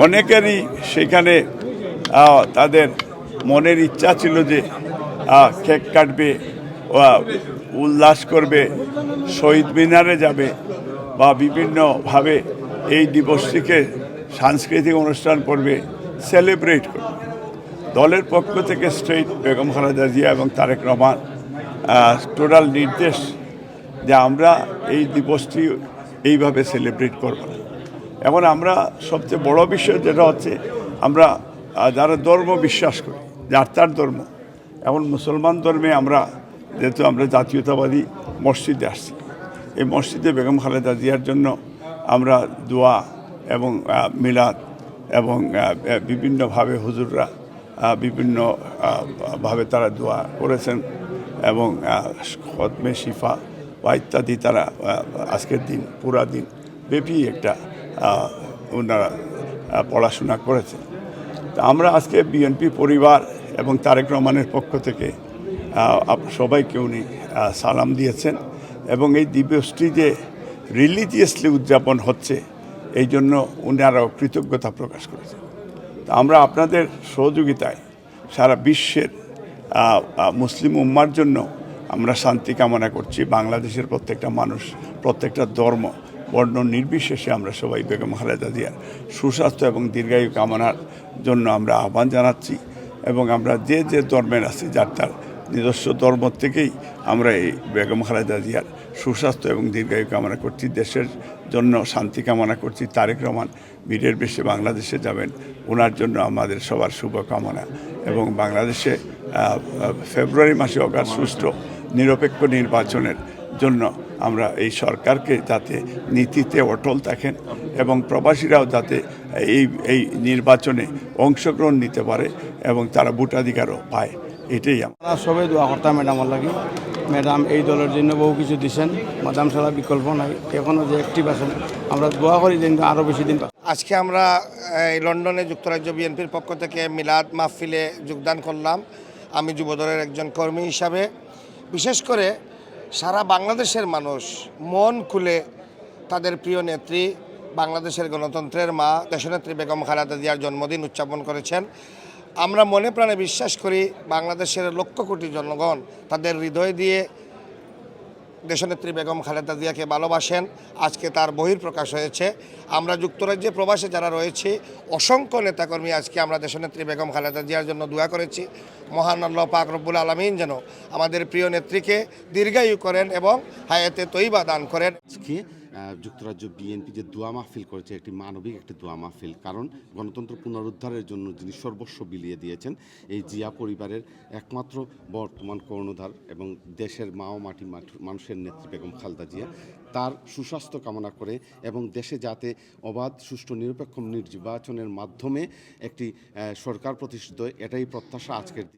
অনেকেরই সেখানে তাদের মনের ইচ্ছা ছিল যে কেক কাটবে, উল্লাস করবে, শহীদ মিনারে যাবে বা বিভিন্নভাবে এই দিবসটিকে সাংস্কৃতিক অনুষ্ঠান করবে, সেলিব্রেট করবে। দলের পক্ষ থেকে স্ট্রেট বেগম খালেদা জিয়া এবং তারেক রহমান টোটাল নির্দেশ যে আমরা এই দিবসটি এইভাবে সেলিব্রেট করব। এখন আমরা সবচেয়ে বড় বিষয় যেটা হচ্ছে, আমরা যারা ধর্ম বিশ্বাস করি, যার তার ধর্ম, এখন মুসলমান ধর্মে আমরা যেহেতু আমরা জাতীয়তাবাদী মসজিদে আসছি, এই মসজিদে বেগম খালেদা জিয়ার জন্য আমরা দোয়া এবং মিলাদ এবং বিভিন্নভাবে হুজুররা বিভিন্নভাবে তারা দোয়া করেছেন এবং খতমে শিফা বা ইত্যাদি তারা আজকের দিন পুরা দিন ব্যাপী একটা ওনারা পড়াশোনা করেছেন। তা আমরা আজকে বিএনপি পরিবার এবং তারেক রহমানের পক্ষ থেকে সবাইকে উনি সালাম দিয়েছেন এবং এই দিবসটি যে রিলিজিয়াসলি উদযাপন হচ্ছে এই জন্য উনারাও কৃতজ্ঞতা প্রকাশ করেছেন। তা আমরা আপনাদের সহযোগিতায় সারা বিশ্বের মুসলিম উম্মার জন্য আমরা শান্তি কামনা করছি। বাংলাদেশের প্রত্যেকটা মানুষ, প্রত্যেকটা ধর্ম বর্ণ নির্বিশেষে আমরা সবাই বেগম খালেদা জিয়ার সুস্বাস্থ্য এবং দীর্ঘায়ু কামনার জন্য আমরা আহ্বান জানাচ্ছি এবং আমরা যে যে ধর্মের আছি যার তার নিজস্ব ধর্ম থেকেই আমরা এই বেগম খালেদা জিয়ার সুস্বাস্থ্য এবং দীর্ঘায়ু কামনা করছি। দেশের জন্য শান্তি কামনা করছি। তারেক রহমান বীরের বেশে বাংলাদেশে যাবেন, ওনার জন্য আমাদের সবার শুভকামনা এবং বাংলাদেশে ফেব্রুয়ারি মাসে অগাধ সুষ্ঠু নিরপেক্ষ নির্বাচনের জন্য আমরা এই সরকারকে যাতে নীতিতে অটল থাকেন এবং প্রবাসীরাও যাতে এই নির্বাচনে অংশগ্রহণ নিতে পারে এবং তারা ভোটাধিকারও পায়, এটাই আমরা সবাই দোয়া করতাম ম্যাডামের লাগি। ম্যাডাম এই দলের জন্য বহু কিছু দিচ্ছেন, ম্যাডাম ছাড়া বিকল্প নাই। এখনও যে অ্যাক্টিভ আছেন, আমরা দোয়া করি যে আরও বেশি দিন। আজকে আমরা এই লন্ডনে যুক্তরাজ্য বিএনপির পক্ষ থেকে মিলাদ মাহফিলে যোগদান করলাম। আমি যুবদলের একজন কর্মী হিসাবে বিশেষ করে সারা বাংলাদেশের মানুষ মন খুলে তাদের প্রিয় নেত্রী, বাংলাদেশের গণতন্ত্রের মা দেশনেত্রী বেগম খালেদা জিয়ার জন্মদিন উদযাপন করেছেন। আমরা মনে প্রাণে বিশ্বাস করি বাংলাদেশের লক্ষ কোটি জনগণ তাদের হৃদয় দিয়ে দেশনেত্রী বেগম খালেদা জিয়াকে ভালোবাসেন। আজকে তার বহিঃপ্রকাশ হয়েছে। আমরা যুক্তরাজ্যে প্রবাসে যারা রয়েছি অসংখ্য নেতাকর্মী আজকে আমরা দেশনেত্রী বেগম খালেদা জিয়ার জন্য দোয়া করেছি। মহান আল্লাহ পাক রব্বুল আলামিন যেন আমাদের প্রিয় নেত্রীকে দীর্ঘায়ু করেন এবং হায়াতে তৈবা দান করেন। যুক্তরাজ্য বিএনপি যে দোয়া মাহফিল করেছে, একটি মানবিক একটি দোয়া মাহফিল, কারণ গণতন্ত্র পুনরুদ্ধারের জন্য যিনি সর্বস্ব বিলিয়ে দিয়েছেন এই জিয়া পরিবারের একমাত্র বর্তমান কর্ণধার এবং দেশের মা ও মাটি মানুষের নেত্রী বেগম খালেদা জিয়া, তার সুস্বাস্থ্য কামনা করে এবং দেশে যাতে অবাধ সুষ্ঠু নিরপেক্ষ নির্বাচনের মাধ্যমে একটি সরকার প্রতিষ্ঠিত, এটাই প্রত্যাশা আজকের।